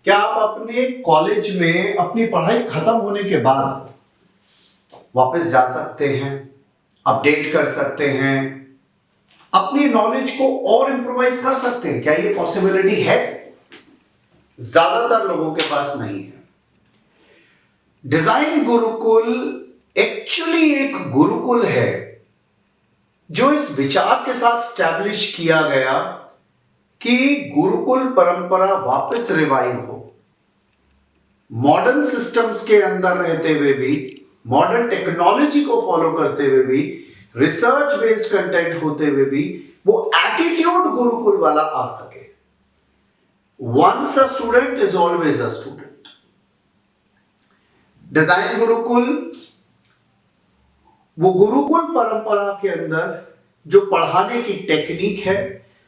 क्या आप अपने कॉलेज में अपनी पढ़ाई खत्म होने के बाद वापस जा सकते हैं, अपडेट कर सकते हैं, अपनी नॉलेज को और इंप्रूवाइज कर सकते हैं? क्या ये पॉसिबिलिटी है? ज्यादातर लोगों के पास नहीं है। डिजाइन गुरुकुल एक्चुअली एक गुरुकुल है जो इस विचार के साथ स्टैब्लिश किया गया कि गुरुकुल परंपरा वापस रिवाइव हो। मॉडर्न सिस्टम्स के अंदर रहते हुए भी, मॉडर्न टेक्नोलॉजी को फॉलो करते हुए भी, रिसर्च बेस्ड कंटेंट होते हुए भी वो एटीट्यूड गुरुकुल वाला आ सके। Once a student is always a student. Design gurukul वो गुरुकुल परंपरा के अंदर जो पढ़ाने की टेक्निक है,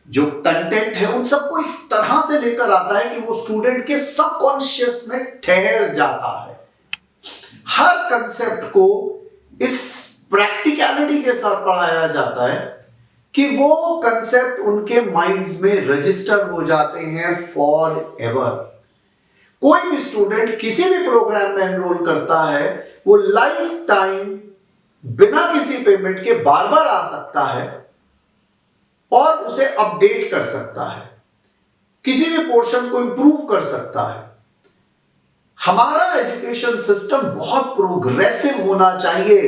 जो कंटेंट है, उन सबको इस तरह से लेकर आता है कि वो स्टूडेंट के सबकॉन्शियस में ठहर जाता है। हर कंसेप्ट को इस प्रैक्टिकलिटी के साथ पढ़ाया जाता है कि वो कंसेप्ट उनके माइंड्स में रजिस्टर हो जाते हैं फॉर एवर। कोई भी स्टूडेंट किसी भी प्रोग्राम में एनरोल करता है, वो लाइफ टाइम बिना किसी पेमेंट के बार बार आ सकता है और उसे अपडेट कर सकता है, किसी भी पोर्शन को इंप्रूव कर सकता है। हमारा एजुकेशन सिस्टम बहुत प्रोग्रेसिव होना चाहिए।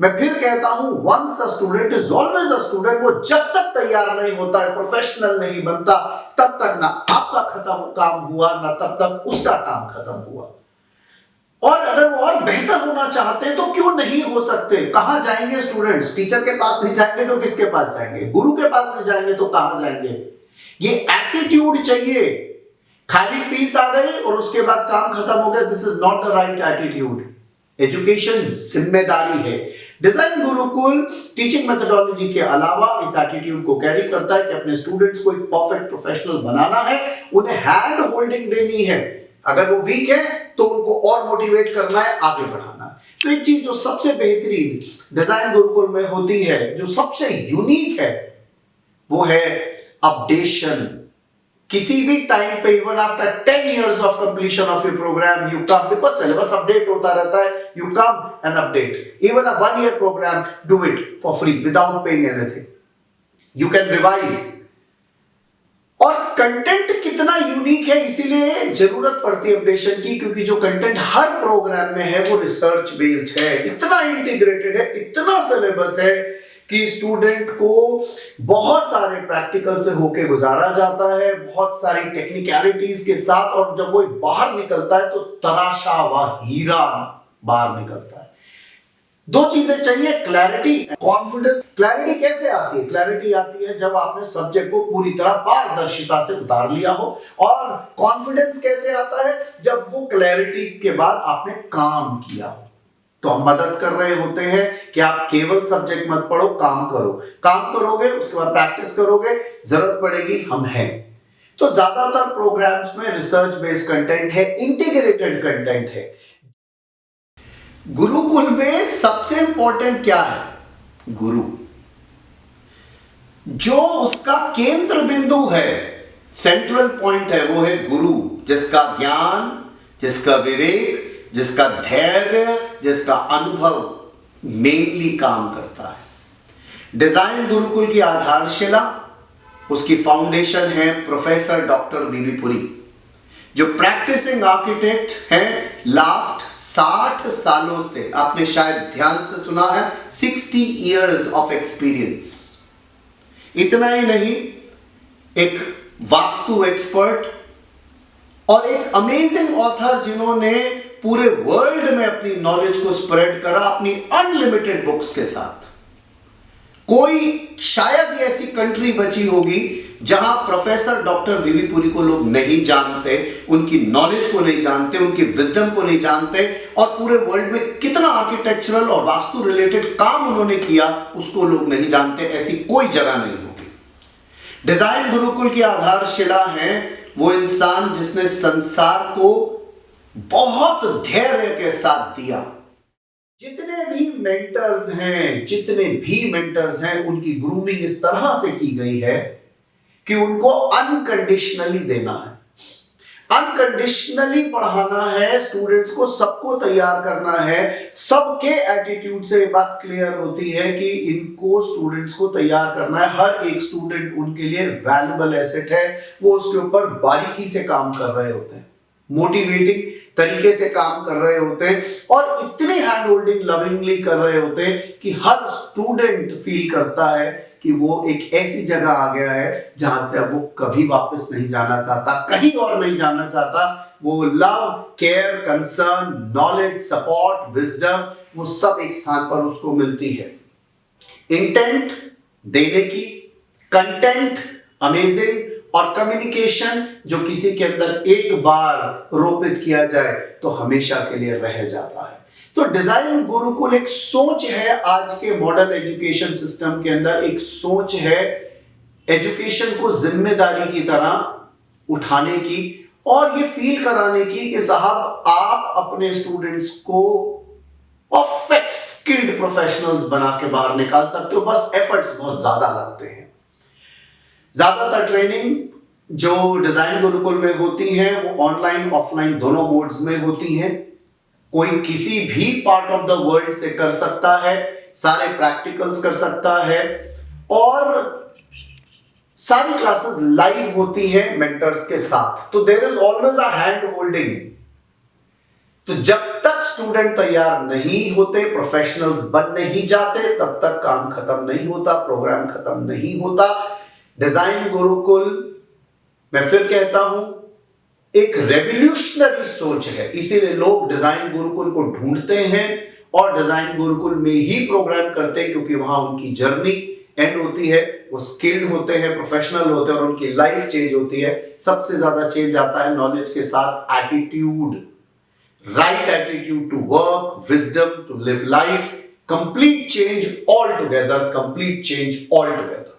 मैं फिर कहता हूं, once a student is always a student. वो जब तक तैयार नहीं होता है, प्रोफेशनल नहीं बनता, तब तक ना आपका खत्म काम हुआ, ना तब तक उसका काम खत्म हुआ। और अगर वो और बेहतर होना चाहते हैं तो क्यों नहीं हो सकते? कहां जाएंगे स्टूडेंट्स? टीचर के पास नहीं जाएंगे तो किसके पास जाएंगे? गुरु के पास नहीं जाएंगे तो कहां जाएंगे? ये एटीट्यूड चाहिए। खाली फीस आ गई और उसके बाद काम खत्म हो गया, this is not the right attitude. Education जिम्मेदारी है। डिजाइन गुरुकुल टीचिंग मेथोडोलॉजी के अलावा इस एटीट्यूड को कैरी करता है कि अपने स्टूडेंट्स को एक परफेक्ट प्रोफेशनल बनाना है, उन्हें हैंड होल्डिंग देनी है। अगर वो वीक है तो उनको और मोटिवेट करना है, आगे बढ़ाना है। तो एक चीज जो सबसे बेहतरीन डिजाइन गुरुकुल में होती है, जो सबसे यूनिक है, वो है अपडेशन। किसी भी टाइम पे, even after 10 years of completion of your program, you come, because syllabus update होता रहता है, you come and update. Even a 1 year program, do it for free without paying anything. You can revise. और content कितना unique है, इसीलिए जरूरत पड़ती है अपडेशन की, क्योंकि जो कंटेंट हर प्रोग्राम में है वो रिसर्च बेस्ड है, इतना इंटीग्रेटेड है, इतना सिलेबस है कि स्टूडेंट को बहुत सारे प्रैक्टिकल से होके गुजारा जाता है, बहुत सारी टेक्निकलिटीज के साथ। और जब वो बाहर निकलता है तो तराशा हुआ हीरा बाहर निकलता है। दो चीजें चाहिए, क्लैरिटी, कॉन्फिडेंस। क्लैरिटी कैसे आती है? क्लैरिटी आती है जब आपने सब्जेक्ट को पूरी तरह पारदर्शिता से उतार लिया हो। और कॉन्फिडेंस कैसे आता है? जब वो क्लैरिटी के बाद आपने काम किया हो। तो हम मदद कर रहे होते हैं कि आप केवल सब्जेक्ट मत पढ़ो, काम करो। काम करोगे, उसके बाद प्रैक्टिस करोगे, जरूरत पड़ेगी, हम हैं। तो ज्यादातर प्रोग्राम्स में रिसर्च बेस्ड कंटेंट है, इंटीग्रेटेड कंटेंट है। गुरुकुल में सबसे इंपॉर्टेंट क्या है? गुरु। जो उसका केंद्र बिंदु है, सेंट्रल पॉइंट है, वो है गुरु, जिसका ज्ञान, जिसका विवेक, जिसका धैर्य, जिसका अनुभव मेनली काम करता है। डिजाइन गुरुकुल की आधारशिला, उसकी फाउंडेशन है प्रोफेसर डॉक्टर बीबी पुरी, जो प्रैक्टिसिंग आर्किटेक्ट हैं लास्ट 60 सालों से। आपने शायद ध्यान से सुना है, 60 years ऑफ एक्सपीरियंस। इतना ही नहीं, एक वास्तु एक्सपर्ट और एक अमेजिंग ऑथर जिन्होंने पूरे वर्ल्ड में अपनी नॉलेज को स्प्रेड करा अपनी अनलिमिटेड बुक्स के साथ। कोई शायद ही ऐसी कंट्री बची होगी जहां प्रोफेसर डॉक्टर बीबी पुरी को लोग नहीं जानते, उनकी नॉलेज को नहीं जानते, उनकी विजडम को नहीं जानते, और पूरे वर्ल्ड में कितना आर्किटेक्चरल और वास्तु रिलेटेड काम उन्होंने किया उसको लोग नहीं जानते। ऐसी कोई जगह नहीं होगी। डिजाइन गुरुकुल की आधारशिला है वो इंसान जिसने संसार को बहुत धैर्य के साथ दिया। जितने भी मेंटर्स हैं, उनकी ग्रूमिंग इस तरह से की गई है कि उनको अनकंडीशनली देना है। अनकंडीशनली पढ़ाना है स्टूडेंट्स को, सबको तैयार करना है। सबके एटीट्यूड से बात क्लियर होती है कि इनको स्टूडेंट्स को तैयार करना है। हर एक स्टूडेंट उनके लिए वैल्यूएबल एसेट है, वो उसके ऊपर बारीकी से काम कर रहे होते हैं, मोटिवेटिंग तरीके से काम कर रहे होते हैं और इतनी हैंड होल्डिंग लविंगली कर रहे होते हैं कि हर स्टूडेंट फील करता है कि वो एक ऐसी जगह आ गया है जहां से अब वो कभी वापस नहीं जाना चाहता, कहीं और नहीं जाना चाहता। वो love, care, concern, knowledge, support, wisdom, वो सब एक स्थान पर उसको मिलती है। इंटेंट देने की, कंटेंट अमेजिंग और कम्युनिकेशन जो किसी के अंदर एक बार रोपित किया जाए तो हमेशा के लिए रह जाता है। तो डिजाइन गुरुकुल एक सोच है, आज के मॉडर्न एजुकेशन सिस्टम के अंदर एक सोच है एजुकेशन को जिम्मेदारी की तरह उठाने की और ये फील कराने की कि साहब आप अपने स्टूडेंट्स को परफेक्ट स्किल्ड प्रोफेशनल्स बना के बाहर निकाल सकते हो, बस एफर्ट्स बहुत ज्यादा लगते हैं। ज्यादातर ट्रेनिंग जो डिजाइन गुरुकुल में होती है वो ऑनलाइन ऑफलाइन दोनों मोड्स में होती है। कोई किसी भी पार्ट ऑफ द वर्ल्ड से कर सकता है, सारे प्रैक्टिकल्स कर सकता है और सारी क्लासेस लाइव होती है मेंटर्स के साथ। तो there is always a hand holding. तो जब तक स्टूडेंट तैयार नहीं होते, प्रोफेशनल्स बन नहीं जाते, तब तक काम खत्म नहीं होता, प्रोग्राम खत्म नहीं होता। डिजाइन गुरुकुल, मैं फिर कहता हूं, एक रेवोल्यूशनरी सोच है, इसीलिए लोग डिजाइन गुरुकुल को ढूंढते हैं और डिजाइन गुरुकुल में ही प्रोग्राम करते हैं क्योंकि वहां उनकी जर्नी एंड होती है, वो स्किल्ड होते हैं, प्रोफेशनल होते हैं और उनकी लाइफ चेंज होती है। सबसे ज्यादा चेंज आता है नॉलेज के साथ attitude, right attitude to work, wisdom to live life, complete change all together, complete change all together.